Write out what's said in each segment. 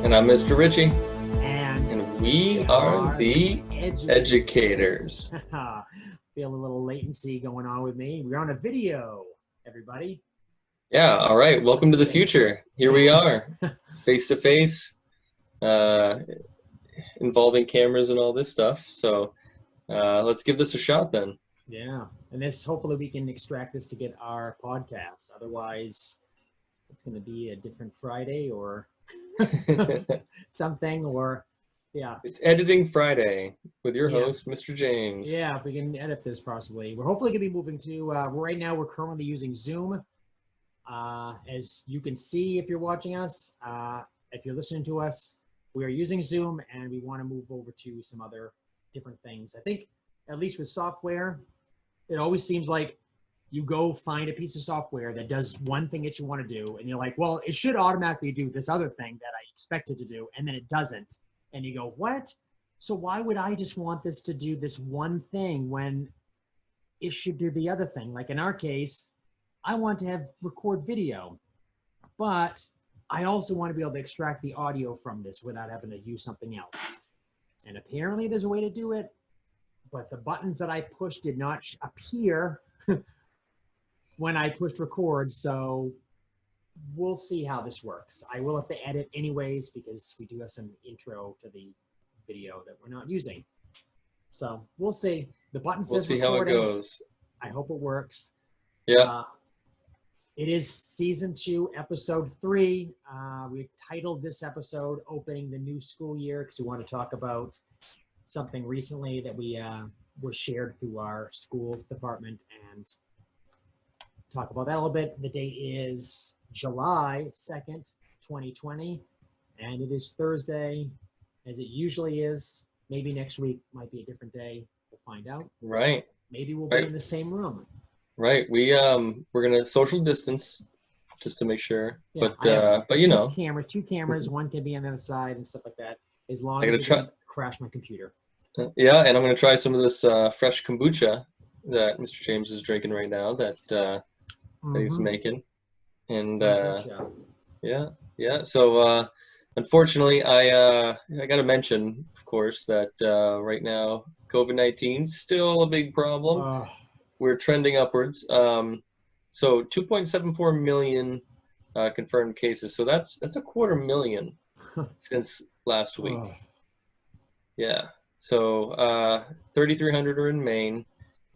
And I'm Mr. Ritchie, And we are the educators. Feel a little latency going on with me. We're on a video, everybody. Yeah, all right. Welcome to the future. Here we are, face to face, involving cameras and all this stuff. So let's give this a shot then. Yeah, and hopefully we can extract this to get our podcast. Otherwise, it's going to be a different Friday or something, or yeah. It's Editing Friday with your host, Mr. James. Yeah, if we can edit this possibly. We're hopefully going to be moving to, right now we're currently using Zoom. As you can see if you're watching us, if you're listening to us, we are using Zoom and we want to move over to some other different things. I think, at least with software, it always seems like you go find a piece of software that does one thing that you want to do, and you're like, well, it should automatically do this other thing that I expect it to do, and then it doesn't. And you go, what? So why would I just want this to do this one thing when it should do the other thing? Like in our case, I want to record video, but I also want to be able to extract the audio from this without having to use something else. And apparently there's a way to do it, but the buttons that I pushed did not appear when I pushed record. So we'll see how this works. I will have to edit anyways, because we do have some intro to the video that we're not using. So we'll see. The button says we'll see recording. How it goes. I hope it works. Yeah. It is season 2, episode 3. We've titled this episode "Opening the New School Year" because we want to talk about something recently that we were shared through our school department and talk about that a little bit. The date is July 2nd, 2020, and it is Thursday, as it usually is. Maybe next week might be a different day. We'll find out. Right. Maybe we'll be in the same room. Right. We're gonna social distance just to make sure. Yeah, but you know, two cameras, one can be on the other side and stuff like that. As long as it doesn't crash my computer. Yeah, and I'm gonna try some of this fresh kombucha that Mr. James is drinking right now that he's making, and yeah. So unfortunately, I got to mention, of course, that right now COVID-19 is still a big problem. We're trending upwards. So 2.74 million confirmed cases. So that's a 250,000 since last week. Yeah. So 3,300 are in Maine.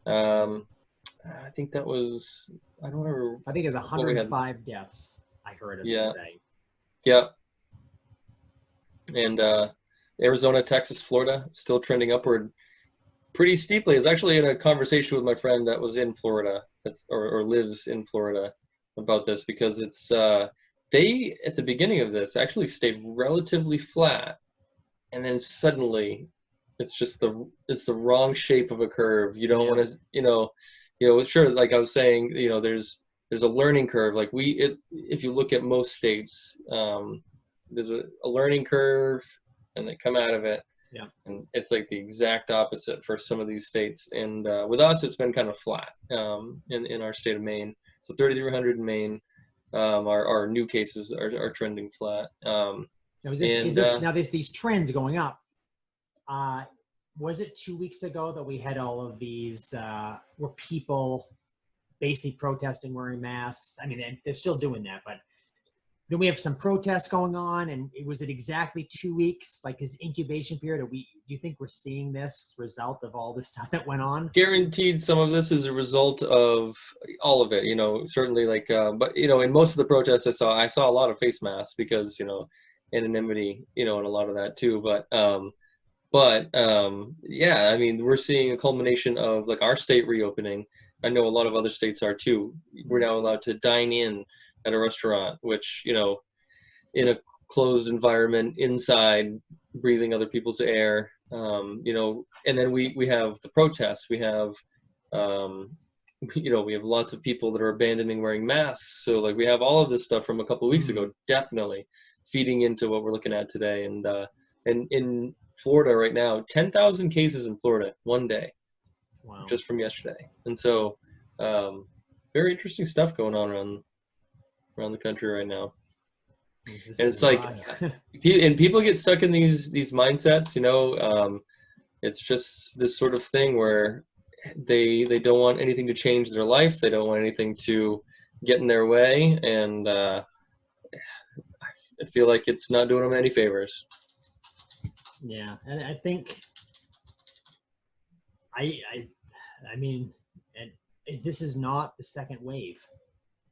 I think that was, I don't remember. I think it was 105 deaths. I heard as of today. Yeah. And Arizona, Texas, Florida, still trending upward pretty steeply. I was actually in a conversation with my friend that was in Florida, or lives in Florida, about this, because it's they at the beginning of this actually stayed relatively flat, and then suddenly it's just the wrong shape of a curve. You don't want to, sure, like I was saying, there's a learning curve. Like if you look at most states, there's a learning curve, and they come out of it. Yeah. And it's like the exact opposite for some of these states. And with us, it's been kind of flat in our state of Maine. So 3,300 in Maine. Our new cases are trending flat. Now, there's these trends going up. Was it 2 weeks ago that we had all of these where people basically protesting wearing masks? I mean, they're still doing that, but then we have some protests going on, and was it exactly 2 weeks, like his incubation period? Do you think we're seeing this result of all this stuff that went on? Guaranteed some of this is a result of all of it, certainly, like, but, in most of the protests I saw a lot of face masks because, anonymity, and a lot of that too. But yeah, I mean, we're seeing a culmination of like our state reopening. I know a lot of other states are too. We're now allowed to dine in at a restaurant, which, in a closed environment, inside, breathing other people's air, and then we have the protests. We have, we have lots of people that are abandoning wearing masks. So like we have all of this stuff from a couple of weeks ago, definitely feeding into what we're looking at today. And in Florida right now, 10,000 cases in Florida one day. Wow. Just from yesterday. And so very interesting stuff going on around the country right now. This And is it's like, why. and people get stuck in these mindsets, you know. It's just this sort of thing where they don't want anything to change their life. They don't want anything to get in their way, and I feel like it's not doing them any favors. Yeah, and I think I mean, and this is not the second wave.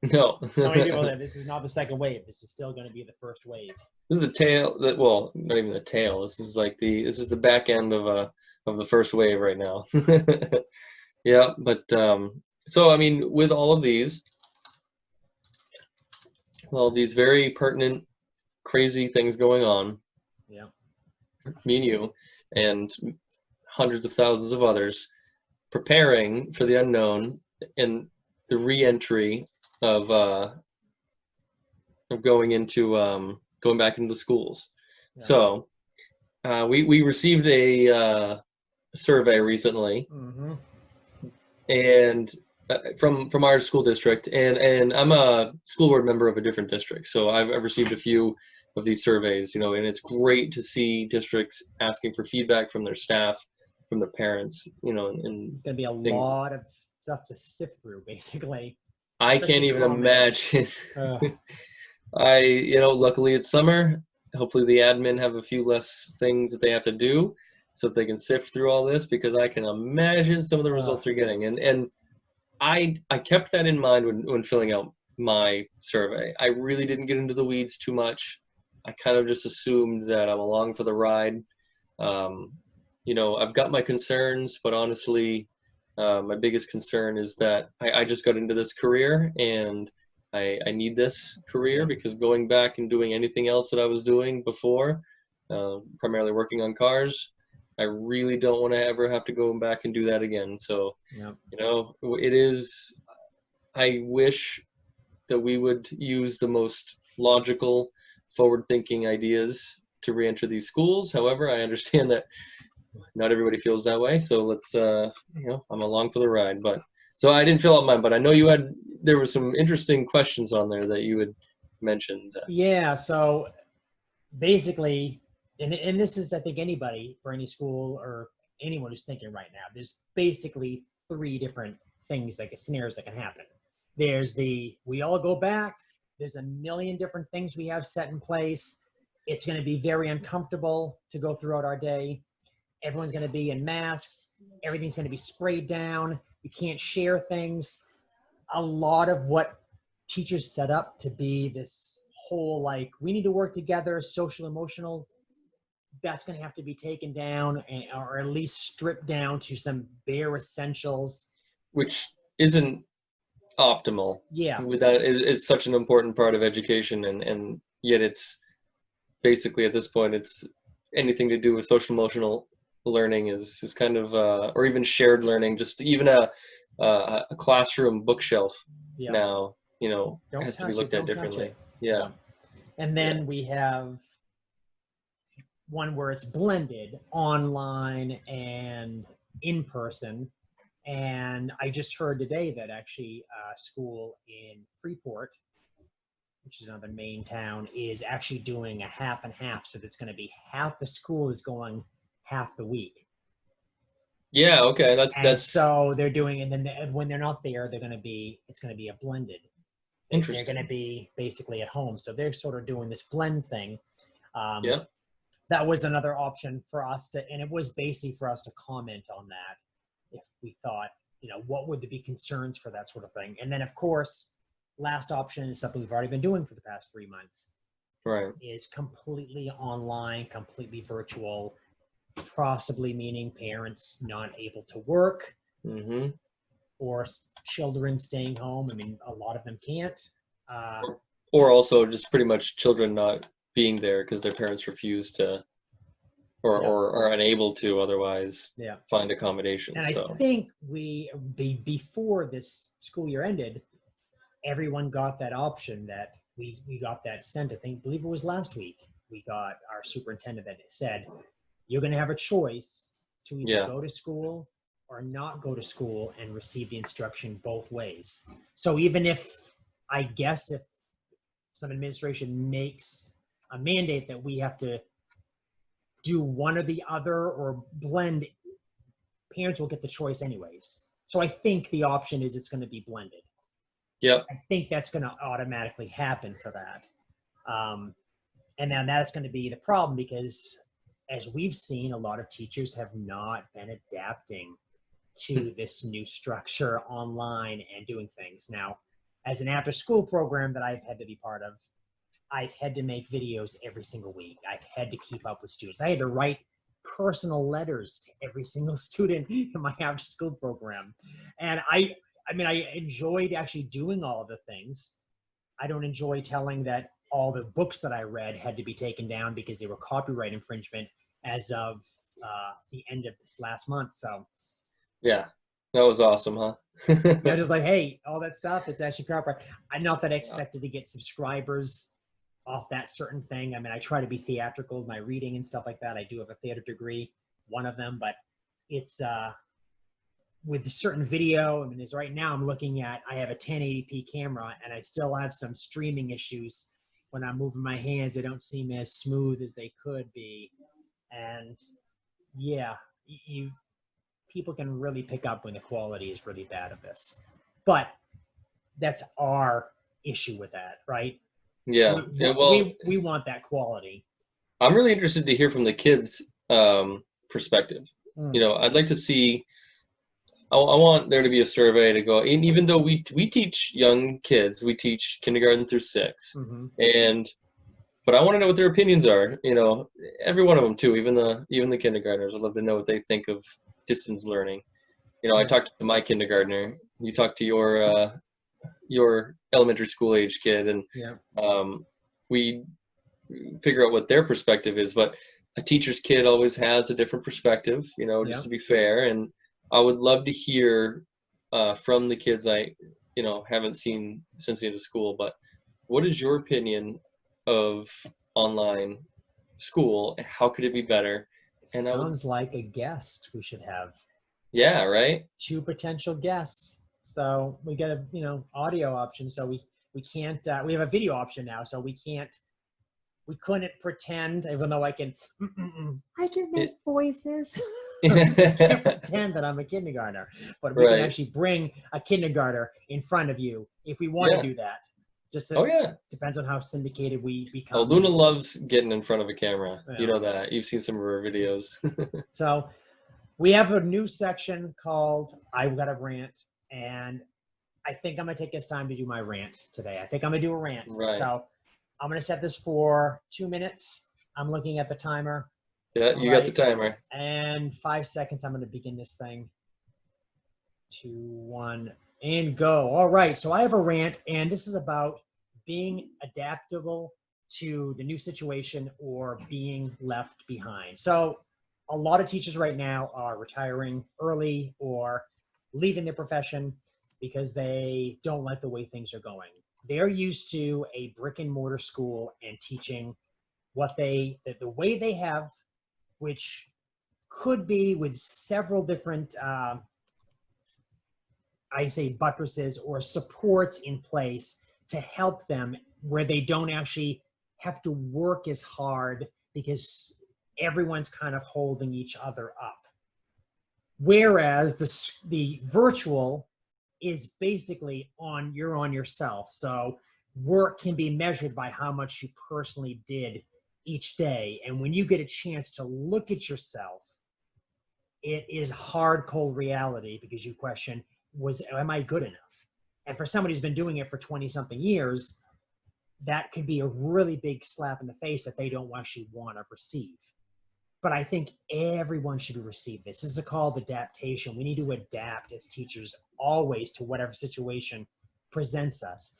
No. So many people that this is not the second wave. This is still going to be the first wave. This is the tail that, well, not even the tail. This is like this is the back end of the first wave right now. Yeah, but so I mean, with all of these, well, these very pertinent, crazy things going on, Yeah. me and you, and hundreds of thousands of others preparing for the unknown and the re-entry of going into going back into the schools. Yeah. So we received a survey recently, Mm-hmm. and from our school district, and I'm a school board member of a different district, so I've received a few of these surveys, you know, and it's great to see districts asking for feedback from their staff, from their parents, you know, and It's going to be a things. lot of stuff to sift through, basically. I can't Especially even comments. imagine. You know, luckily it's summer. Hopefully the admin have a few less things that they have to do so that they can sift through all this, because I can imagine some of the results they're getting. And I kept that in mind when filling out my survey. I really didn't get into the weeds too much. I kind of just assumed that I'm along for the ride. You know, I've got my concerns, but honestly, my biggest concern is that I just got into this career, and I need this career, because going back and doing anything else that I was doing before, primarily working on cars, I really don't want to ever have to go back and do that again. So, Yeah. you know, it is, I wish that we would use the most logical, forward-thinking ideas to re-enter these schools. However, I understand that not everybody feels that way. So let's, you know, I'm along for the ride. But so I didn't fill out mine, but I know there were some interesting questions on there that you had mentioned. Yeah. So basically, and this is, I think, anybody for any school or anyone who's thinking right now, there's basically three different things, like scenarios that can happen. There's we all go back. There's a million different things we have set in place. It's going to be very uncomfortable to go throughout our day. Everyone's going to be in masks. Everything's going to be sprayed down. You can't share things. A lot of what teachers set up to be this whole, like, we need to work together, social, emotional, that's going to have to be taken down, or at least stripped down to some bare essentials. Which isn't optimal. Yeah. Without, it's such an important part of education, and yet it's basically, at this point, it's anything to do with social emotional learning is kind of or even shared learning, just even a classroom bookshelf now, you know, has to be looked at differently. Yeah. And then we have one where it's blended, online and in person. And I just heard today that actually a school in Freeport, which is another main town, is actually doing a half and half. So that's going to be half the school is going half the week. Yeah. Okay. That's so they're doing, and then when they're not there, it's going to be a blended. Interesting. They're going to be basically at home. So they're sort of doing this blend thing. Yeah. That was another option for us and it was basically for us to comment on that if we thought, you know, what would there be concerns for that sort of thing. And then, of course, last option is something we've already been doing for the past 3 months. Right. Is completely online, completely virtual, possibly meaning parents not able to work, or children staying home. I mean, a lot of them can't. Or also just pretty much children not being there because their parents refuse to, or are unable to otherwise find accommodations. And I think before this school year ended, everyone got that option that we got that sent. I believe it was last week. We got our superintendent that said, you're going to have a choice to either go to school or not go to school and receive the instruction both ways. So even if some administration makes a mandate that we have to do one or the other or blend, parents will get the choice anyways. So I think the option is it's going to be blended. Yep. I think that's going to automatically happen for that. And then that's going to be the problem because as we've seen, a lot of teachers have not been adapting to this new structure online and doing things. Now, as an after school program that I've had to be part of, I've had to make videos every single week. I've had to keep up with students. I had to write personal letters to every single student in my after school program. And I mean, I enjoyed actually doing all of the things. I don't enjoy telling that all the books that I read had to be taken down because they were copyright infringement as of the end of this last month. So yeah, that was awesome, huh? yeah, just like, hey, all that stuff, it's actually copyright. Not that I expected to get subscribers off that certain thing. I mean, I try to be theatrical with my reading and stuff like that. I do have a theater degree, one of them, but it's with a certain video. I mean, as right now I'm looking at, I have a 1080p camera and I still have some streaming issues. When I'm moving my hands, they don't seem as smooth as they could be. And yeah, people can really pick up when the quality is really bad of this. But that's our issue with that, right? Yeah. Well, we want that quality. I'm really interested to hear from the kids' perspective. You know, I'd like to see. I want there to be a survey to go. And even though we teach young kids, we teach kindergarten through 6, but I want to know what their opinions are. You know, every one of them too. Even the kindergartners. I'd love to know what they think of distance learning. You know, I talked to my kindergartner. You talked to your elementary school age kid, and we figure out what their perspective is. But a teacher's kid always has a different perspective. You know, just to be fair. And I would love to hear from the kids I, haven't seen since the end of school. But what is your opinion of online school? How could it be better? And sounds like a guest we should have. Yeah, right. 2 potential guests. So we get a audio option. So we can't. We have a video option now. So we can't. We couldn't pretend, even though I can. I can make voices. I can't pretend that I'm a kindergartner, but we can actually bring a kindergartner in front of you if we want to do that. Just depends on how syndicated we become. Oh, Luna loves getting in front of a camera. Yeah. You know that. You've seen some of her videos. So we have a new section called I've Got a Rant, and I think I'm going to take this time to do my rant today. I think I'm going to do a rant. Right. So I'm going to set this for 2 minutes. I'm looking at the timer. Yeah, you got the timer. And 5 seconds, I'm going to begin this thing. 2, 1, and go. All right, so I have a rant, and this is about being adaptable to the new situation or being left behind. So a lot of teachers right now are retiring early or leaving their profession because they don't like the way things are going. They're used to a brick and mortar school and teaching what the way they have, which could be with several different, I say buttresses or supports in place to help them where they don't actually have to work as hard because everyone's kind of holding each other up. Whereas the virtual is basically you're on yourself. So work can be measured by how much you personally did each day. And when you get a chance to look at yourself, it is hard, cold reality because you question, am I good enough? And for somebody who's been doing it for 20 something years, that could be a really big slap in the face that they don't actually want to receive. But I think everyone should receive this. This is called adaptation. We need to adapt as teachers always to whatever situation presents us.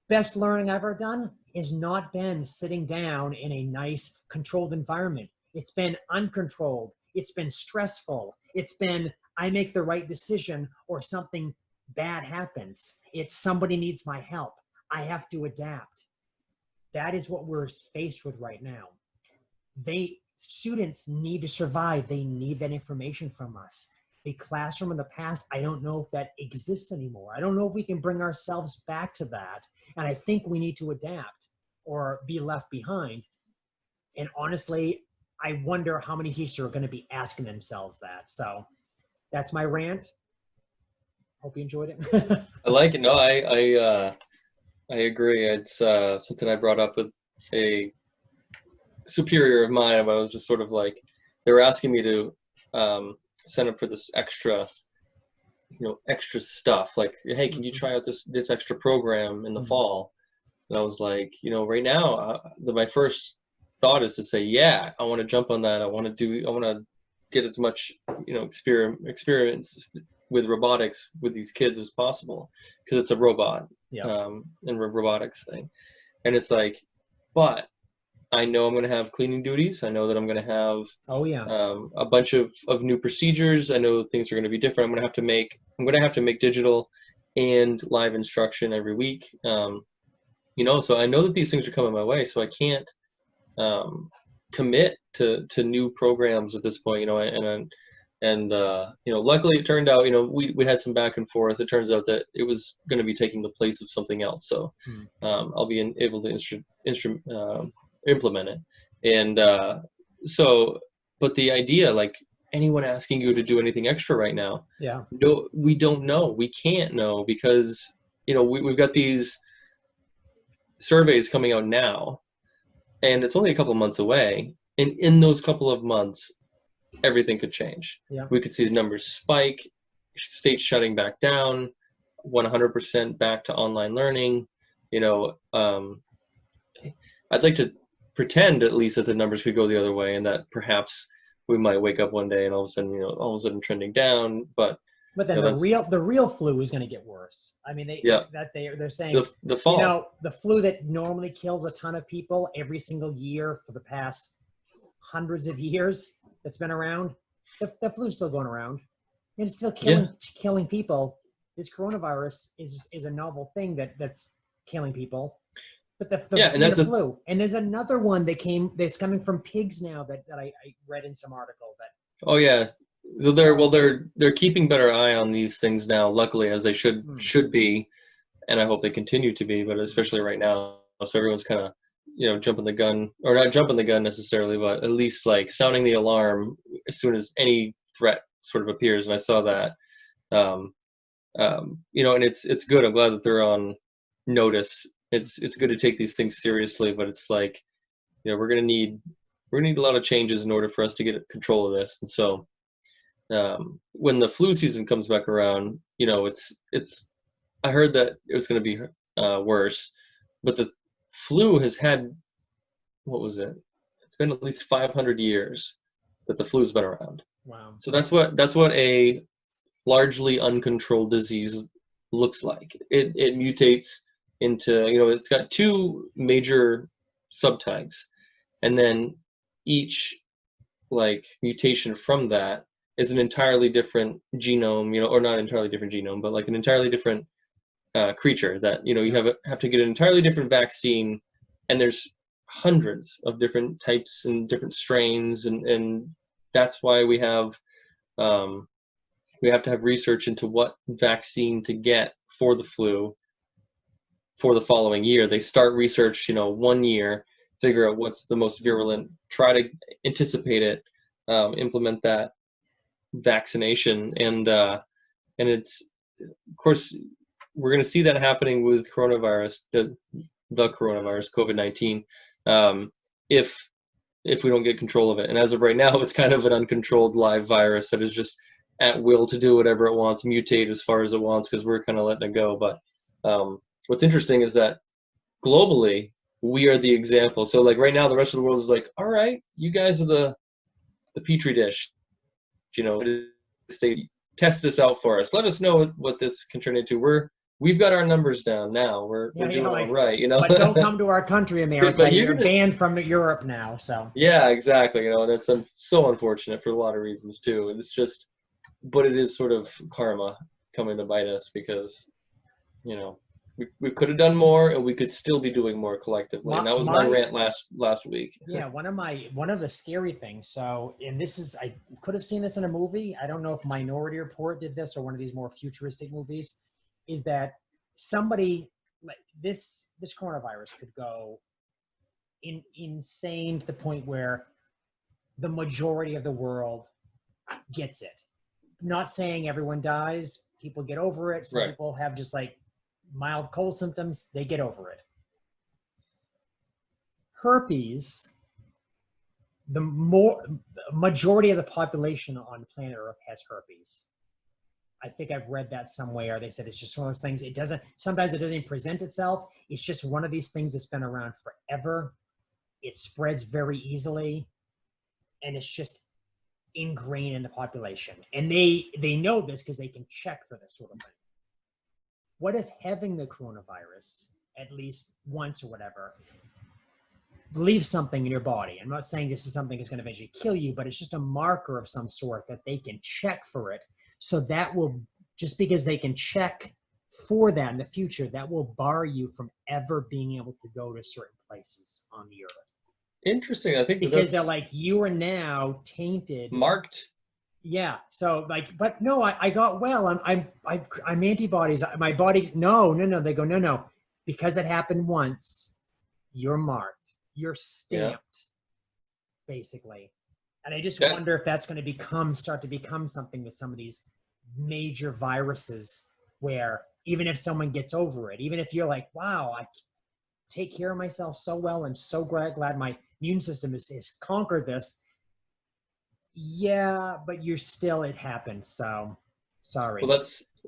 Best learning I've ever done has not been sitting down in a nice controlled environment. It's been uncontrolled. It's been stressful. It's been, I make the right decision or something bad happens. It's somebody needs my help. I have to adapt. That is what we're faced with right now. Students need to survive. They need that information from us. a classroom in the past. I don't know if that exists anymore. I don't know if we can bring ourselves back to that. And I think we need to adapt or be left behind. And honestly, I wonder how many teachers are going to be asking themselves that. So that's my rant. Hope you enjoyed it. I like it. No, I agree. It's something I brought up with a superior of mine. I was just sort of like, they were asking me to sign up for this extra, extra stuff. Like, hey, can you try out this extra program in the fall? And I was like, right now, my first thought is to say, yeah, I want to jump on that. I want to get as much, experience with robotics with these kids as possible, because it's a robot, and robotics thing. And it's like, but I know I'm going to have cleaning duties. I know that I'm going to have a bunch of new procedures. I know things are going to be different. I'm going to have to make digital and live instruction every week. So I know that these things are coming my way, so I can't commit to new programs at this point, and luckily it turned out, we had some back and forth. It turns out that it was going to be taking the place of something else. So I'll be able to implement it. And but the idea, like, anyone asking you to do anything extra right now, no, we don't know. We can't know, because, we've got these surveys coming out now, and it's only a couple months away. And in those couple of months, everything could change. We could see the numbers spike, states shutting back down, 100% back to online learning. I'd like to pretend at least that the numbers could go the other way, and that perhaps we might wake up one day and all of a sudden trending down. But then the real flu is going to get worse. I mean, they're saying the fall. The flu that normally kills a ton of people every single year for the past hundreds of years that's been around, the flu's still going around, and it's still killing people. This coronavirus is a novel thing that's killing people. But the flu, and there's another one that's coming from pigs now that I read in some article that. Oh yeah, they're keeping better eye on these things now, luckily, as they should be, and I hope they continue to be. But especially right now, so everyone's kind of jumping the gun, or not jumping the gun necessarily, but at least like sounding the alarm as soon as any threat sort of appears. And I saw that, and it's good. I'm glad that they're on notice. It's good to take these things seriously, but it's like, we're gonna need a lot of changes in order for us to get control of this. And so when the flu season comes back around, I heard that it's gonna be worse, but the flu has had, what was it? It's been at least 500 years that the flu's been around. Wow. So that's what a largely uncontrolled disease looks like. It mutates into, it's got two major subtypes, and then each mutation from that is an entirely different genome, or not entirely different genome, but like an entirely different creature that, you have to get an entirely different vaccine, and there's hundreds of different types and different strains, and that's why we have to have research into what vaccine to get for the flu for the following year. They start research, 1 year, figure out what's the most virulent, try to anticipate it, implement that vaccination, and it's, of course, we're going to see that happening with coronavirus, the coronavirus, COVID-19, if we don't get control of it. And as of right now, it's kind of an uncontrolled live virus that is just at will to do whatever it wants, mutate as far as it wants, because we're kind of letting it go. But what's interesting is that globally, we are the example. So like right now, the rest of the world is like, all right, you guys are the petri dish, test this out for us. Let us know what this can turn into. We've got our numbers down now. We're doing all right, But don't come to our country, America. But you're banned from Europe now. So yeah, exactly. That's so unfortunate for a lot of reasons too. And it's just, but it is sort of karma coming to bite us, because we could have done more, and we could still be doing more collectively. And that was my rant last week. Yeah, one of the scary things. So, and this is, I could have seen this in a movie. I don't know if Minority Report did this or one of these more futuristic movies. Is that somebody like this coronavirus could go insane to the point where the majority of the world gets it. Not saying everyone dies. People get over it. Some people have just like mild cold symptoms. They get over it. Herpes, the majority of the population on planet Earth has herpes. I think I've read that somewhere. They said it's just one of those things. Sometimes it doesn't even present itself. It's just one of these things that's been around forever. It spreads very easily, and it's just ingrained in the population. And they know this because they can check for this sort of thing. What if having the coronavirus at least once or whatever leaves something in your body? I'm not saying this is something that's going to eventually kill you, but it's just a marker of some sort that they can check for it. So that will, just because they can check for that in the future, that will bar you from ever being able to go to certain places on the earth. Interesting. I think because they're like, you are now tainted, marked. Yeah. So like, but no, I got well. I'm antibodies. My body. No. They go, no. Because it happened once, you're marked. You're stamped, basically. And I just wonder if that's going to start to become something with some of these major viruses, where even if someone gets over it, even if you're like, wow, I take care of myself so well, and so glad my immune system has conquered this. Yeah, but you're still, it happened. So sorry. Well,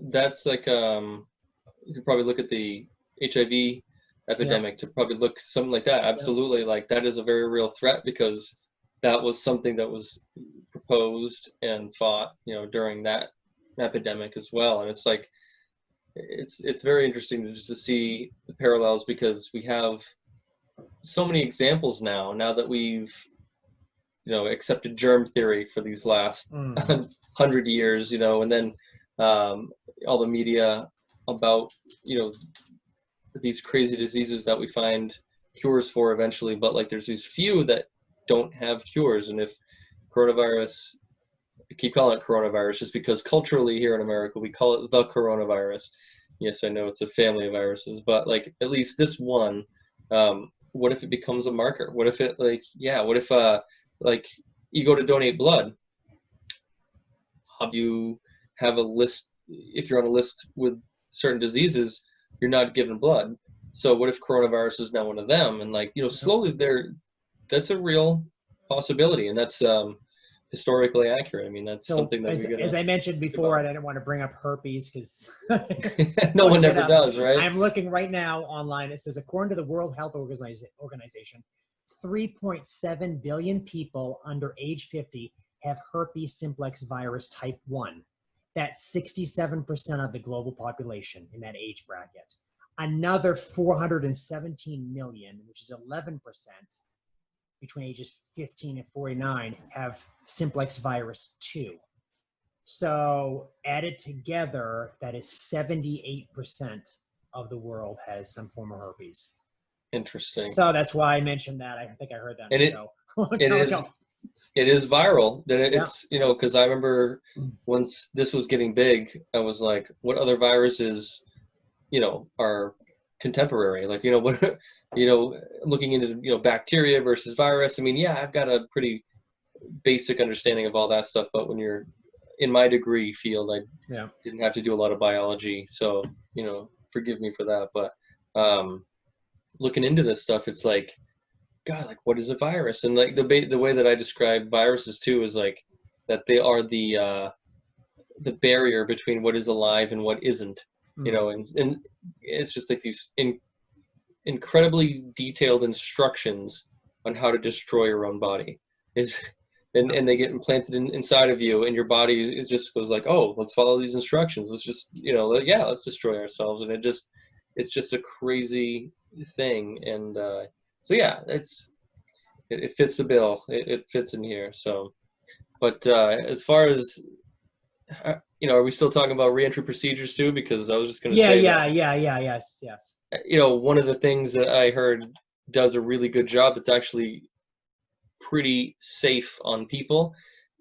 that's like, you could probably look at the HIV epidemic to probably look something like that. Absolutely. Like that is a very real threat, because that was something that was proposed and fought, during that epidemic as well. And it's like, it's very interesting to see the parallels, because we have so many examples now that we've, accepted germ theory for these last 100 years, and then all the media about, these crazy diseases that we find cures for eventually, but like there's these few that don't have cures. And if coronavirus, I keep calling it coronavirus just because culturally here in America we call it the coronavirus. Yes, I know it's a family of viruses, but like at least this one, what if it becomes a marker? What if it what if like you go to donate blood, you have a list, if you're on a list with certain diseases, you're not given blood. So what if coronavirus is now one of them? And like, slowly that's a real possibility, and that's historically accurate. I mean, that's something that as I mentioned before, I didn't want to bring up herpes because no one ever does, right? I'm looking right now online. It says, according to the World Health Organization, 3.7 billion people under age 50 have herpes simplex virus type 1. That's 67% of the global population in that age bracket. Another 417 million, which is 11%, between ages 15 and 49, have simplex virus 2. So added together, that is 78% of the world has some form of herpes. Interesting. So that's why I mentioned that. I think I heard that. And it is viral. It's, because I remember once this was getting big, I was like, what other viruses, are contemporary? Like, what, looking into, bacteria versus virus. I mean, yeah, I've got a pretty basic understanding of all that stuff, but when you're in my degree field, I didn't have to do a lot of biology. So, forgive me for that. But looking into this stuff, it's like, God, like, what is a virus? And like the way that I describe viruses too is like that they are the barrier between what is alive and what isn't, and it's just like these incredibly detailed instructions on how to destroy your own body and they get implanted inside of you, and your body just goes like, oh, let's follow these instructions. Let's just, let's destroy ourselves. And it's just a crazy thing. And so yeah, it fits the bill. It fits in here. So, but as far as are we still talking about reentry procedures too? Because I was just going to Yeah, say yeah, that, yeah, yeah, yes, yes. one of the things that I heard does a really good job that's actually pretty safe on people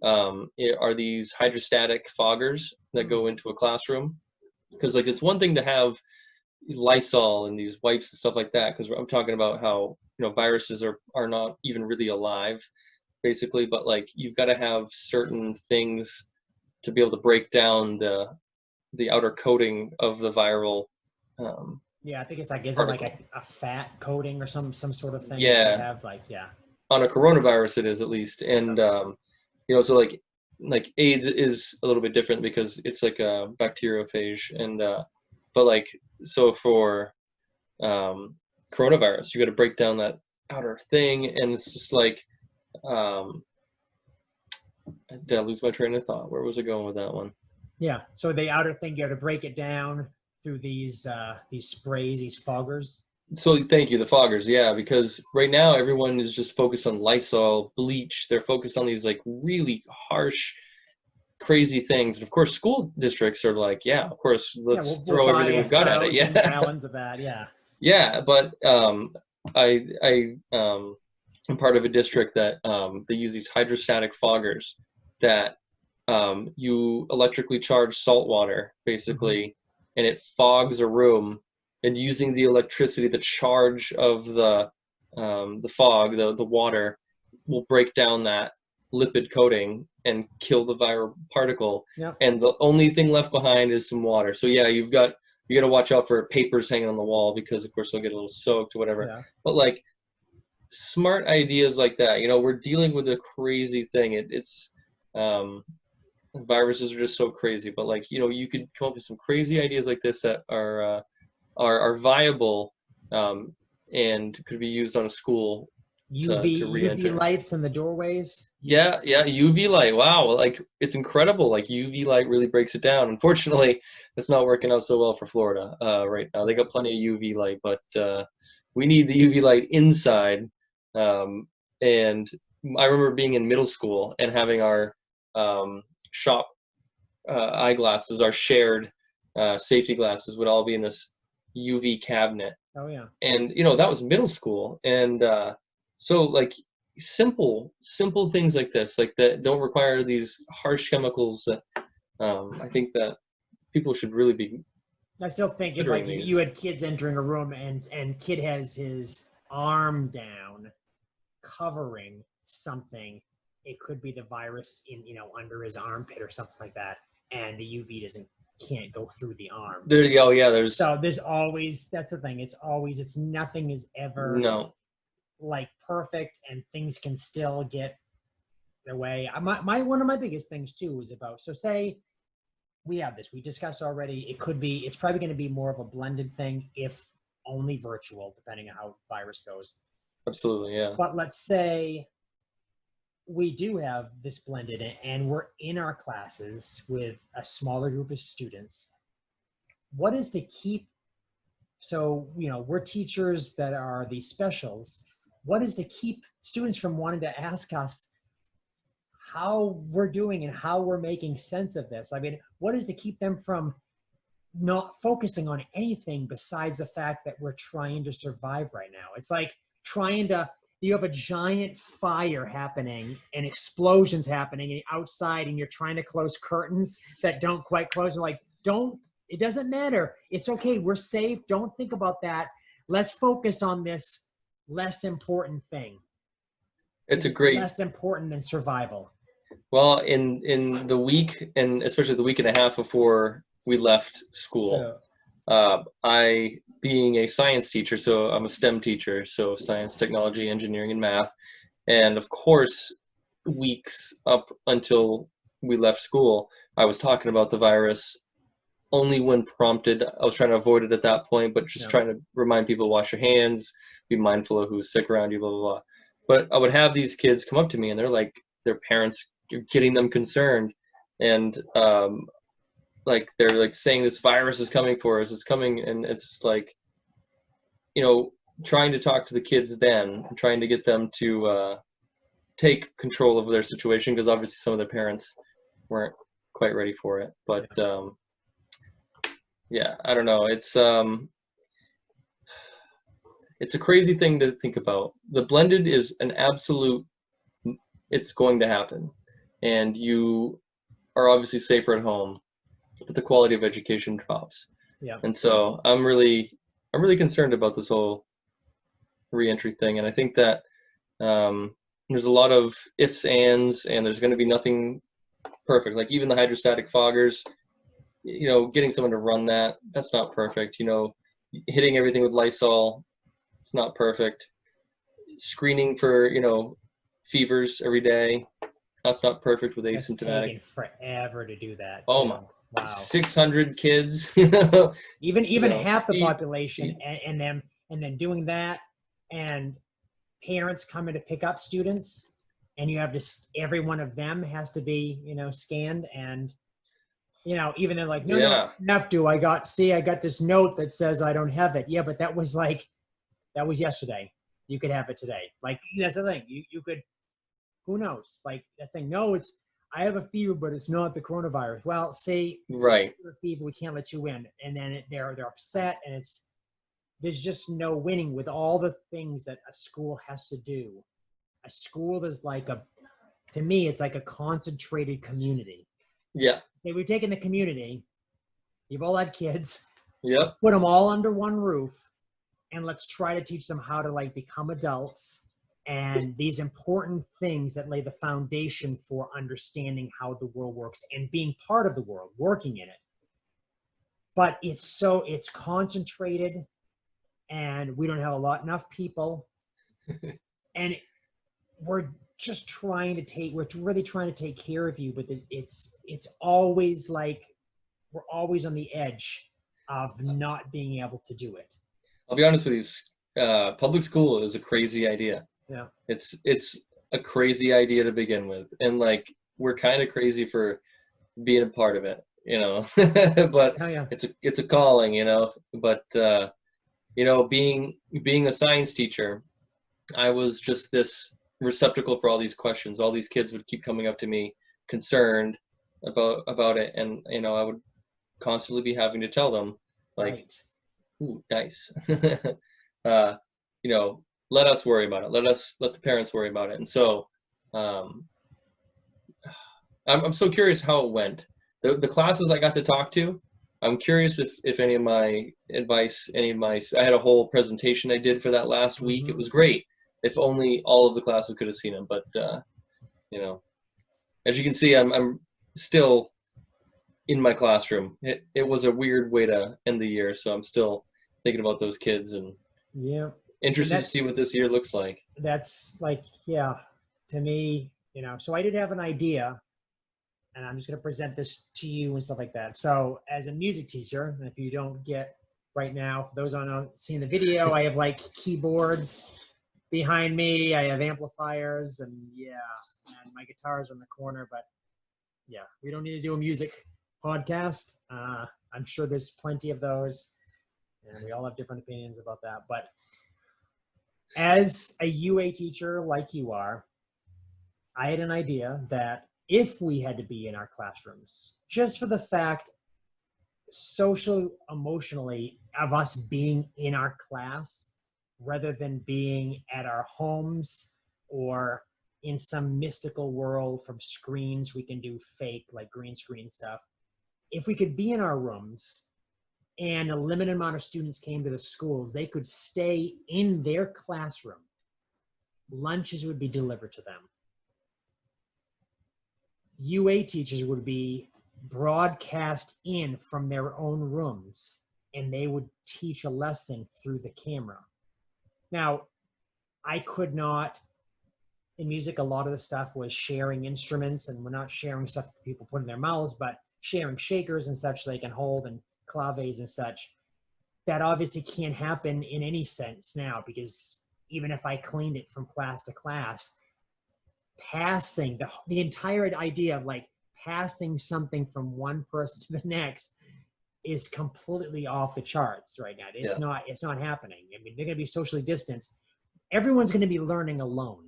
are these hydrostatic foggers that go into a classroom. Because like it's one thing to have Lysol and these wipes and stuff like that, because I'm talking about how viruses are not even really alive, basically. But like you've got to have certain things to be able to break down the outer coating of the viral Yeah, I think it's like, is it like particle. a fat coating or some sort of thing that they Yeah, have? Like, yeah. on a coronavirus it is at least, and so like AIDS is a little bit different because it's like a bacteriophage, and but like so for coronavirus you got to break down that outer thing, and it's just like um, did I lose my train of thought? Where was I going with that one? Yeah. So the outer thing, you have to break it down through these sprays, these foggers. So thank you, the foggers, yeah, because right now everyone is just focused on Lysol, bleach. They're focused on these like really harsh, crazy things. And of course, school districts are like, yeah, of course, Yeah, let's we'll throw buy everything we've got at it. 1,000 Yeah, gallons of that. Yeah. yeah. But I'm part of a district that they use these hydrostatic foggers that you electrically charge salt water basically, and it fogs a room. And using the electricity, the charge of the fog, the water, will break down that lipid coating and kill the viral particle. Yeah. And the only thing left behind is some water. So yeah, you got to watch out for papers hanging on the wall because of course they'll get a little soaked or whatever. Yeah. But like smart ideas like that, we're dealing with a crazy thing. It's viruses are just so crazy, but like you could come up with some crazy ideas like this that are viable, and could be used on a school to UV re-enter. lights in the doorways. Yeah, UV light. Wow, like it's incredible. Like UV light really breaks it down. Unfortunately, it's not working out so well for Florida right now. They got plenty of UV light, but we need the UV light inside. And I remember being in middle school and having our shop eyeglasses, our shared safety glasses, would all be in this UV cabinet. Oh yeah. And that was middle school, and so like simple things like this, like that don't require these harsh chemicals that I think that people should really be I still think if considering like you these. had kids entering a room and kid has his arm down covering something, it could be the virus in under his armpit or something like that, and the UV can't go through the arm. There you go. Yeah, there's So there's always, that's the thing. It's nothing is ever no. like perfect, and things can still get their way. My one of my biggest things too is about, so say we have this, we discussed already, it's probably going to be more of a blended thing, if only virtual, depending on how virus goes. Absolutely, yeah. But let's say we do have this blended and we're in our classes with a smaller group of students. What is to keep, so we're teachers that are these specials, what is to keep students from wanting to ask us how we're doing and how we're making sense of this? I mean, what is to keep them from not focusing on anything besides the fact that we're trying to survive right now? It's like you have a giant fire happening and explosions happening outside, and you're trying to close curtains that don't quite close. You're like, it doesn't matter. It's okay. We're safe. Don't think about that. Let's focus on this less important thing. It's less important than survival. Well, in the week, and especially the week and a half before we left school, I, being a science teacher, so I'm a STEM teacher, so science, technology, engineering, and math, and of course, weeks up until we left school, I was talking about the virus only when prompted. I was trying to avoid it at that point, but just trying to remind people, wash your hands, be mindful of who's sick around you, blah, blah, blah. But I would have these kids come up to me, and they're like, their parents are getting them concerned, and like they're like saying this virus is coming for us, it's coming, and it's just like, trying to talk to the kids then, trying to get them to take control of their situation, because obviously some of their parents weren't quite ready for it. But yeah, I don't know. It's a crazy thing to think about. The blended is an absolute, it's going to happen. And you are obviously safer at home, but the quality of education drops. Yeah. And so I'm really concerned about this whole reentry thing. And I think that there's a lot of ifs, ands, and there's going to be nothing perfect. Like even the hydrostatic foggers, getting someone to run that's not perfect. Hitting everything with Lysol, it's not perfect. Screening for, fevers every day, that's not perfect with asymptomatic. It's taken forever to do that. Oh too. my. Wow. 600 kids. Even half the population, and then doing that, and parents coming to pick up students, and you have to, every one of them has to be, scanned, and even they're like, no, have to. I got this note that says I don't have it. Yeah, but that was yesterday. You could have it today. Like, that's the thing. You could, who knows? Like, that thing. No, I have a fever, but it's not the coronavirus. Well, say right. You have a fever, we can't let you in, and then they're upset, and there's just no winning with all the things that a school has to do. A school is to me, it's like a concentrated community. Yeah. Okay, we've taken the community. You've all had kids. Yeah. Let's put them all under one roof, and let's try to teach them how to become adults and these important things that lay the foundation for understanding how the world works and being part of the world, working in it. But it's concentrated, and we don't have enough people, and we're really trying to take care of you, but it's always like we're always on the edge of not being able to do it. I'll be honest with you. Public school is a crazy idea. Yeah. It's a crazy idea to begin with, and we're kind of crazy for being a part of it, but it's a calling, but being a science teacher, I was just this receptacle for all these questions. All these kids would keep coming up to me concerned about it, and I would constantly be having to tell them right. Ooh, nice. Let us worry about it. Let the parents worry about it. And so I'm so curious how it went. The classes I got to talk to, I'm curious if any of my advice, I had a whole presentation I did for that last week. Mm-hmm. It was great. If only all of the classes could have seen them. But as you can see, I'm still in my classroom. It was a weird way to end the year, so I'm still thinking about those kids and interested to see what this year looks like. That's to me, so I did have an idea, and I'm just going to present this to you and stuff like that. So as a music teacher, if you don't get right now, for those on seeing the video, I have keyboards behind me, I have amplifiers, and my guitar's in the corner, but we don't need to do a music podcast. I'm sure there's plenty of those, and we all have different opinions about that. But as a UA teacher like you are, I had an idea that if we had to be in our classrooms, just for the fact, social, emotionally, of us being in our class, rather than being at our homes or in some mystical world from screens we can do fake, like green screen stuff. If we could be in our rooms and a limited amount of students came to the schools, they could stay in their classroom. Lunches would be delivered to them. UA teachers would be broadcast in from their own rooms, and they would teach a lesson through the camera. Now, I could not, in music, a lot of the stuff was sharing instruments, and we're not sharing stuff that people put in their mouths, but sharing shakers and such they can hold, and claves and such. That obviously can't happen in any sense now, because even if I cleaned it from class to class, passing the entire idea of passing something from one person to the next is completely off the charts right now. It's not happening. I mean, they're going to be socially distanced. Everyone's going to be learning alone.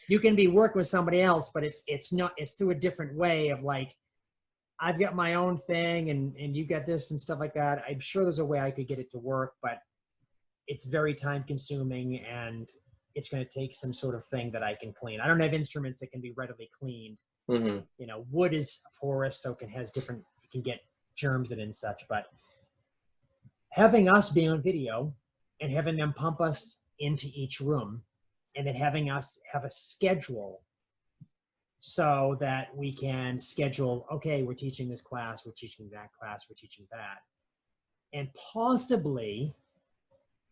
You can be working with somebody else, but it's not, it's through a different way of like, I've got my own thing and you got this and stuff like that. I'm sure there's a way I could get it to work, but it's very time consuming and it's going to take some sort of thing that I can clean. I don't have instruments that can be readily cleaned. Mm-hmm. You know, wood is porous, so it can get germs in and such, but having us be on video and having them pump us into each room and then having us have a schedule so that we can schedule, okay, we're teaching this class, we're teaching that class, we're teaching that. And possibly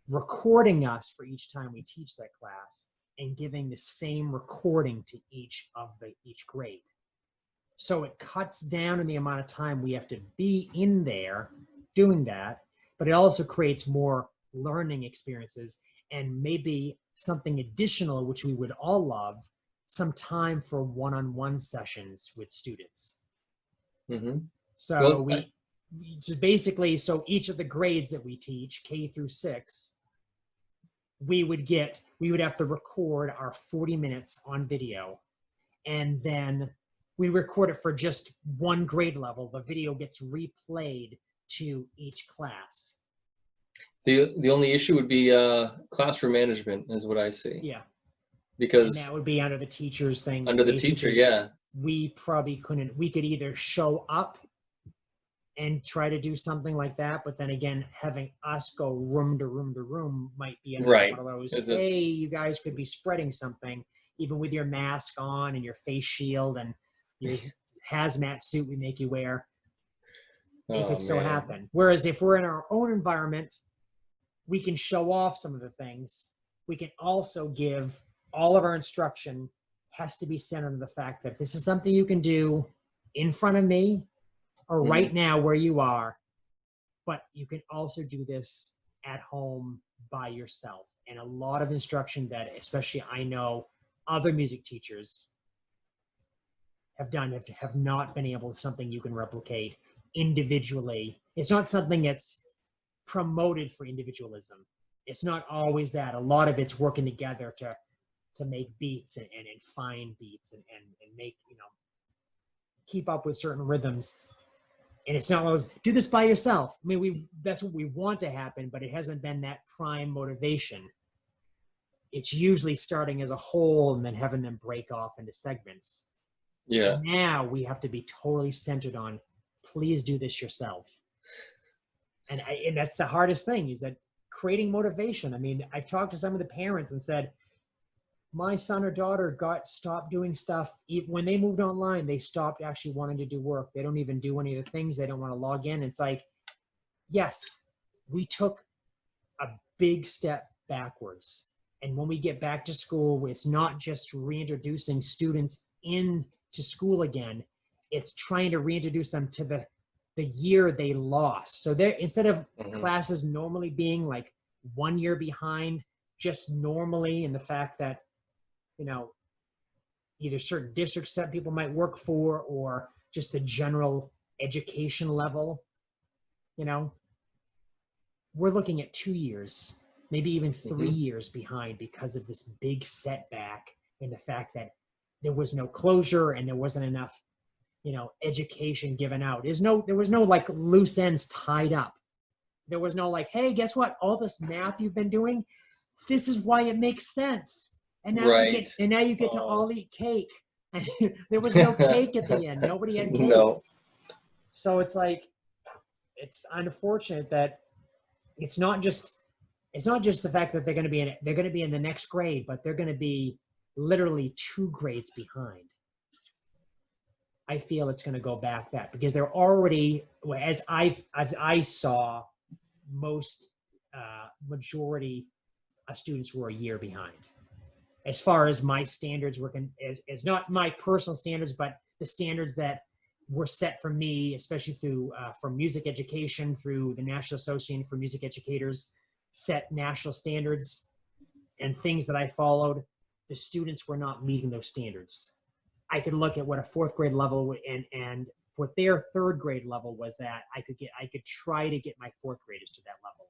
recording us for each time we teach that class and giving the same recording to each grade. So it cuts down on the amount of time we have to be in there doing that, but it also creates more learning experiences and maybe something additional, which we would all love, some time for one-on-one sessions with students. Mm-hmm. So we just basically, so each of the grades that we teach, K through 6, we would have to record our 40 minutes on video, and then we record it for just one grade level. The video gets replayed to each class. The only issue would be classroom management, is what I see. Yeah. Because and that would be under the teacher's thing. Under the teacher, yeah. We probably couldn't. We could either show up and try to do something like that, but then again, having us go room to room to room might be right. one of those, hey, you guys could be spreading something, even with your mask on and your face shield and your hazmat suit we make you wear. It could still happen. Whereas if we're in our own environment, we can show off some of the things. We can also give all of our instruction has to be centered on the fact that this is something you can do in front of me or right now where you are, but you can also do this at home by yourself. And a lot of instruction that, especially I know other music teachers have done, have not been able to, something you can replicate individually. It's not something that's promoted for individualism. It's not always that. A lot of it's working together to make beats and find beats and make, keep up with certain rhythms. And it's not always do this by yourself. I mean, that's what we want to happen, but it hasn't been that prime motivation. It's usually starting as a whole and then having them break off into segments. Yeah. Now we have to be totally centered on, please do this yourself. And that's the hardest thing, is that creating motivation. I mean, I talked to some of the parents and said, my son or daughter stopped doing stuff. When they moved online, they stopped actually wanting to do work. They don't even do any of the things. They don't want to log in. It's like, yes, we took a big step backwards. And when we get back to school, it's not just reintroducing students into school again. It's trying to reintroduce them to the year they lost. So they're, instead of classes normally being like 1 year behind, just normally in the fact that, either certain districts that people might work for or just the general education level, we're looking at 2 years, maybe even 3 years behind because of this big setback in the fact that there was no closure and there wasn't enough, education given out. There was no like loose ends tied up. There was no like, hey, guess what? All this math you've been doing, this is why it makes sense. And now you get to all eat cake. There was no cake at the end. Nobody had cake. No. So it's like, it's unfortunate that it's not just the fact that they're going to be in the next grade, but they're going to be literally 2 grades behind. I feel it's going to go back that because they're already, as I saw, most majority of students were a year behind. As far as my standards working, as not my personal standards, but the standards that were set for me, especially through from music education, through the National Association for Music Educators, set national standards and things that I followed. The students were not meeting those standards. I could look at what a 4th grade level and what their 3rd grade level was at. I could try to get my 4th graders to that level,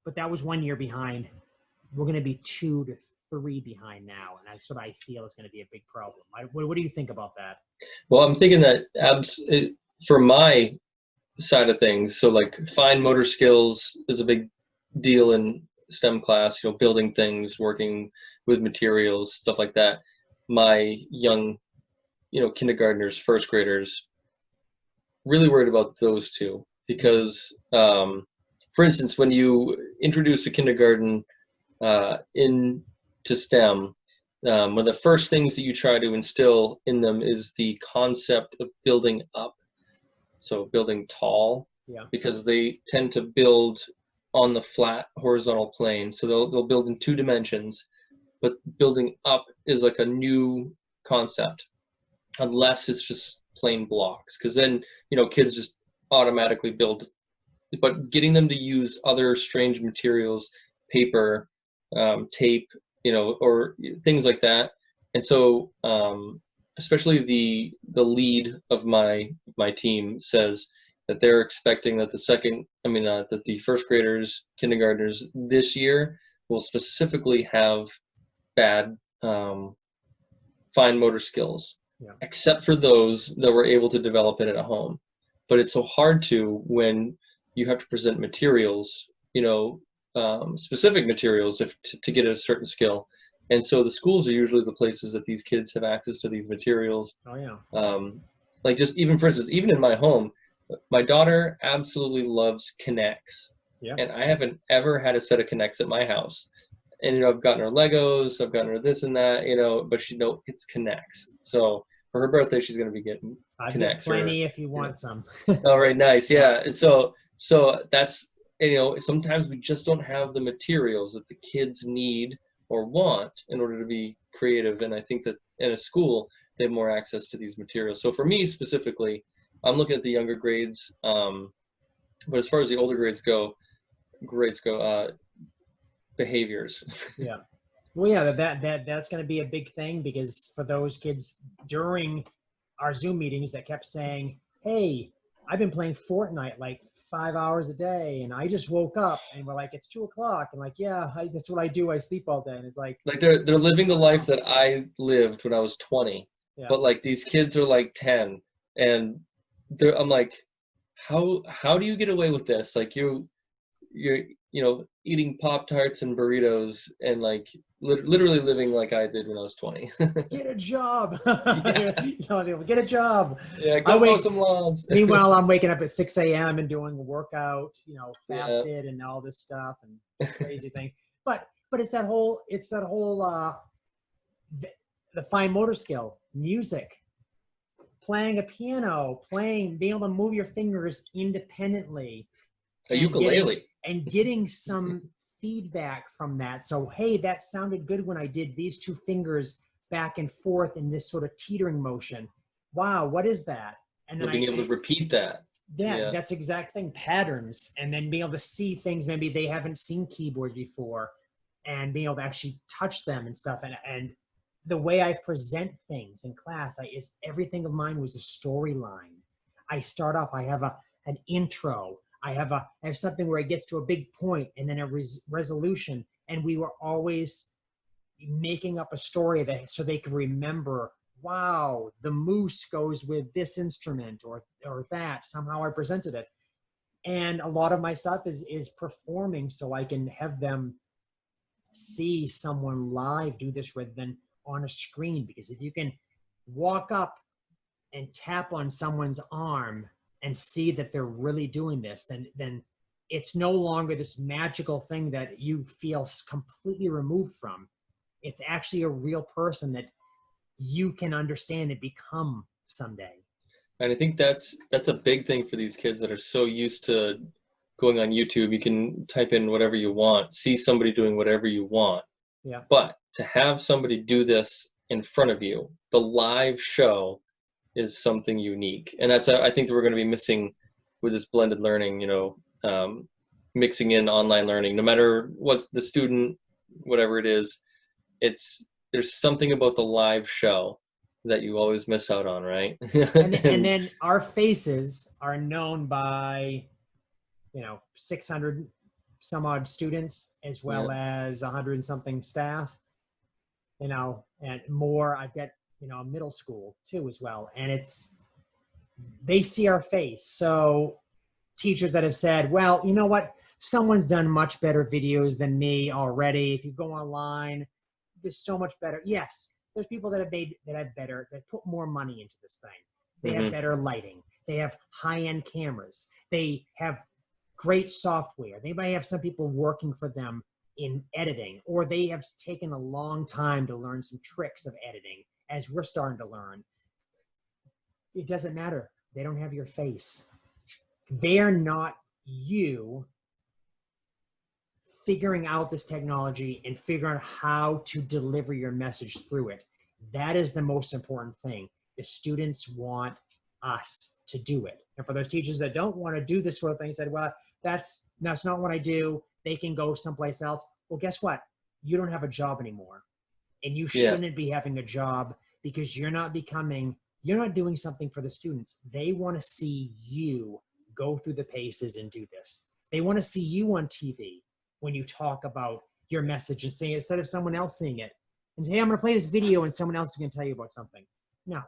but that was 1 year behind. We're going to be 2 to 3 behind now, and that's what I feel is going to be a big problem. What do you think about that? Well, I'm thinking that for my side of things, so like fine motor skills is a big deal in STEM class, building things, working with materials, stuff like that. My young, kindergartners, first graders, really worried about those two because, for instance, when you introduce a kindergarten into STEM, one of the first things that you try to instill in them is the concept of building up. So building tall, because they tend to build on the flat horizontal plane. So they'll build in 2 dimensions, but building up is like a new concept, unless it's just plain blocks. Because then, kids just automatically build. But getting them to use other strange materials, paper, tape, or things like that. And so, especially the lead of my team says that they're expecting that that the first graders, kindergartners this year will specifically have bad fine motor skills, except for those that were able to develop it at home. But it's so hard to when you have to present materials, specific materials to get a certain skill. And so the schools are usually the places that these kids have access to these materials. Oh, yeah. Like just even, for instance, even in my home, my daughter absolutely loves Kinects. Yeah. And I haven't ever had a set of Kinects at my house. And, I've gotten her Legos, I've gotten her this and that, but she knows it's Kinects. So for her birthday, she's going to be getting I've Kinects. got plenty if you want some. Oh, right. Nice. Yeah. And so that's, sometimes we just don't have the materials that the kids need or want in order to be creative. And I think that in a school, they have more access to these materials. So for me specifically, I'm looking at the younger grades. But as far as the older grades go, behaviors. Yeah. Well, yeah, that's going to be a big thing, because for those kids during our Zoom meetings that kept saying, hey, I've been playing Fortnite like 5 hours a day, and I just woke up, and we're like, it's 2:00, and like, yeah, that's what I do. I sleep all day. And it's like they're living the life that I lived when I was 20, but like these kids are like 10, and I'm like, how do you get away with this? Like you're eating Pop-Tarts and burritos and like literally living like I did when I was 20. Get a job. Get a job. Yeah, go mow some lawns. Meanwhile, I'm waking up at 6 a.m. and doing a workout, fasted and all this stuff and crazy thing. But it's that whole the fine motor skill, music, playing a piano, being able to move your fingers independently. A ukulele. And getting some feedback from that. So, hey, that sounded good when I did these 2 fingers back and forth in this sort of teetering motion. Wow, what is that? And then being able to repeat that. Yeah, that's exact thing, patterns. And then being able to see things maybe they haven't seen keyboards before, and being able to actually touch them and stuff. And the way I present things in class, everything of mine was a storyline. I start off, I have an intro. I have something where it gets to a big point and then a resolution. And we were always making up a story so they could remember, wow, the moose goes with this instrument or that. Somehow I presented it. And a lot of my stuff is performing, so I can have them see someone live do this rather than on a screen. Because if you can walk up and tap on someone's arm and see that they're really doing this, then it's no longer this magical thing that you feel completely removed from. It's actually a real person that you can understand and become someday. And I think that's a big thing for these kids that are so used to going on YouTube. You can type in whatever you want, see somebody doing whatever you want. Yeah. But to have somebody do this in front of you, the live show, is something unique. And that's, I think, that we're going to be missing with this blended learning, mixing in online learning, no matter what's the student, whatever it is, there's something about the live show that you always miss out on, right? and then our faces are known by, 600 some odd students, as well as 100 and something staff. you know, and more. I've got, you know, middle school too as well. And they see our face. So teachers that have said, well, you know what? Someone's done much better videos than me already. If you go online, there's so much better. Yes, there's people that that put more money into this thing. They have better lighting. They have high-end cameras. They have great software. They might have some people working for them in editing, or they have taken a long time to learn some tricks of editing as we're starting to learn. It doesn't matter. They don't have your face. They are not you figuring out this technology and figuring out how to deliver your message through it. That is the most important thing. The students want us to do it. And for those teachers that don't want to do this sort of thing, said, well, that's not what I do. They can go someplace else. Well, guess what? You don't have a job anymore. And you shouldn't be having a job, because you're not doing something for the students. They want to see you go through the paces and do this. They want to see you on TV when you talk about your message and say it instead of someone else seeing it. And say, hey, I'm going to play this video and someone else is going to tell you about something. No.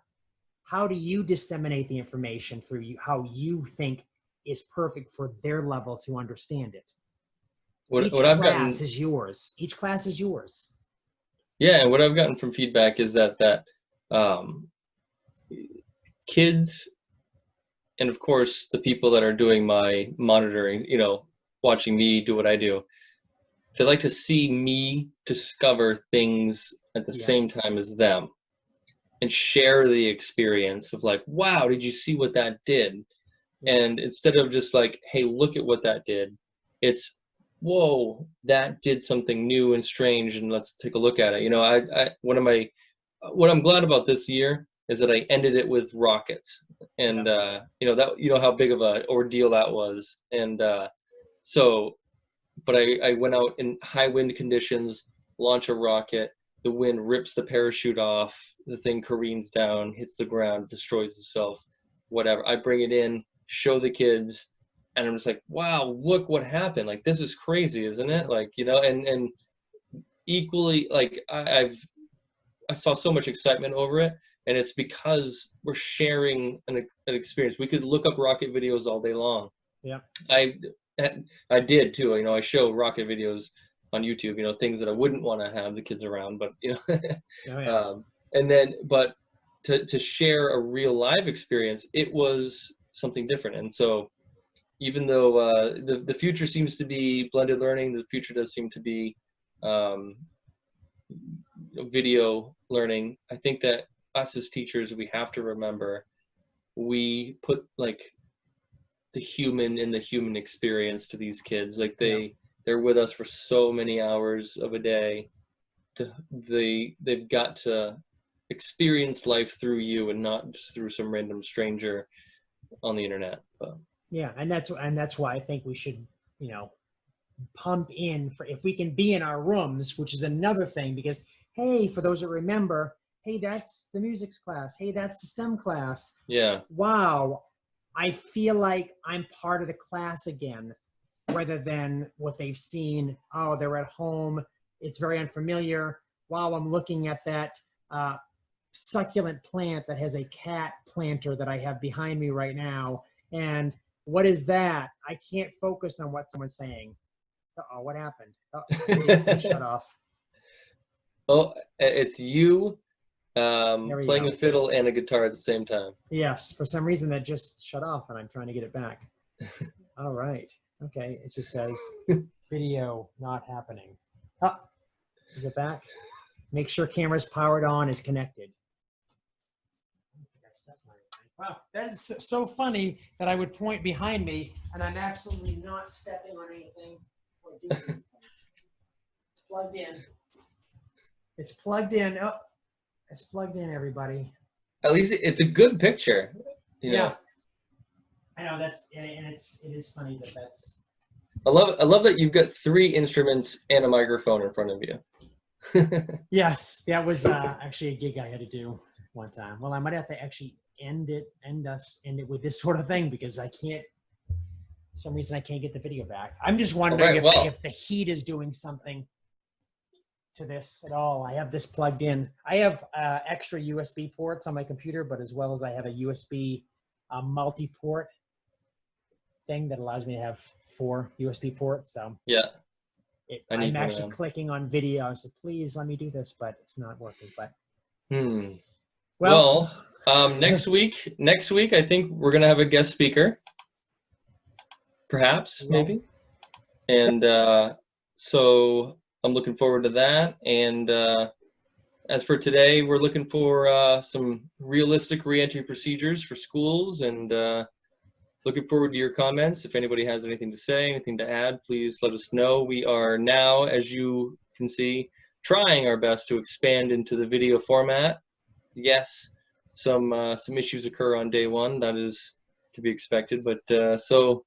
How do you disseminate the information through you, how you think is perfect for their level to understand it? Each class is yours. Each class is yours. Yeah, and what I've gotten from feedback is that kids, and of course the people that are doing my monitoring, you know, watching me do what I do, they like to see me discover things at the same time as them and share the experience of like, wow, did you see what that did? And instead of just like, hey, look at what that did, it's, whoa, that did something new and strange, and let's take a look at it. You know, what I'm glad about this year is that I ended it with rockets, and you know, that, you know how big of a ordeal that was, and but I went out in high wind conditions, launch a rocket, the wind rips the parachute off, the thing careens down, hits the ground, destroys itself, whatever. I bring it in, show the kids, and I'm just like, wow, look what happened. Like, this is crazy, isn't it? Like, you know, and equally, like, I saw so much excitement over it, and it's because we're sharing an experience. We could look up rocket videos all day long. Yeah. I did too. You know, I show rocket videos on YouTube, you know, things that I wouldn't want to have the kids around, but you know, and then, but to share a real live experience, it was something different. And so even though the future seems to be blended learning, the future does seem to be video learning, I think that us as teachers, we have to remember, we put like the human in the human experience to these kids. Like they're with us for so many hours of a day. They've got to experience life through you and not just through some random stranger on the internet. But. Yeah, and that's why I think we should, you know, pump in for, if we can be in our rooms, which is another thing, because hey, for those that remember, hey, that's the music class. Hey, that's the STEM class. Yeah. Wow. I feel like I'm part of the class again, rather than what they've seen. Oh, they're at home. It's very unfamiliar. Wow, I'm looking at that succulent plant that has a cat planter that I have behind me right now. And what is that? I can't focus on what someone's saying. Uh-oh, what happened? Oh, shut off. Oh, it's you playing a fiddle and a guitar at the same time. Yes, for some reason that just shut off and I'm trying to get it back. All right. Okay, it just says video not happening. Oh, is it back? Make sure camera's powered on, is connected. Wow, that is so funny that I would point behind me and I'm absolutely not stepping on anything or doing anything. It's plugged in. It's plugged in. Oh, it's plugged in, everybody. At least it's a good picture. You know? I know it is funny that that's. I love that you've got 3 instruments and a microphone in front of you. Yes, that was actually a gig I had to do one time. Well, I might have to actually end it with this sort of thing, because I can't. For some reason I can't get the video back. I'm just wondering if the heat is doing something. to this at all. I have this plugged in. I have extra USB ports on my computer, but as well as I have a USB multi-port thing that allows me to have 4 USB ports. So yeah, I'm actually clicking on video. I said, please let me do this, but it's not working. But well, next week, I think we're gonna have a guest speaker, perhaps, maybe, and so I'm looking forward to that. And as for today, we're looking for some realistic reentry procedures for schools, and looking forward to your comments. If anybody has anything to say, anything to add, please let us know. We are now, as you can see, trying our best to expand into the video format. Yes, some issues occur on day one. That is to be expected. But so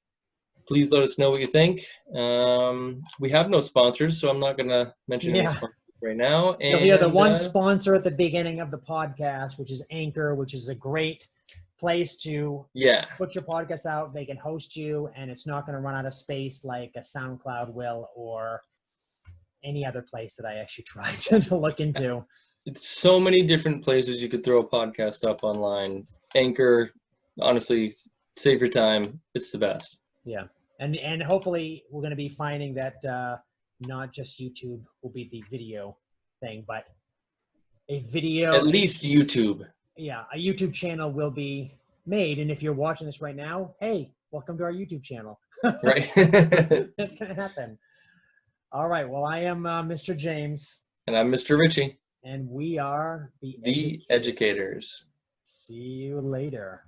please let us know what you think. We have no sponsors, so I'm not going to mention any sponsors right now. And you'll hear the one sponsor at the beginning of the podcast, which is Anchor, which is a great place to put your podcast out. They can host you, and it's not going to run out of space like a SoundCloud will or any other place that I actually tried to look into. It's so many different places you could throw a podcast up online. Anchor, honestly, save your time. It's the best. Yeah. And hopefully we're going to be finding that not just YouTube will be the video thing, but a video. At least YouTube. Yeah, a YouTube channel will be made. And if you're watching this right now, hey, welcome to our YouTube channel. Right. That's going to happen. All right. Well, I am Mr. James. And I'm Mr. Ritchie. And we are the Educators. See you later.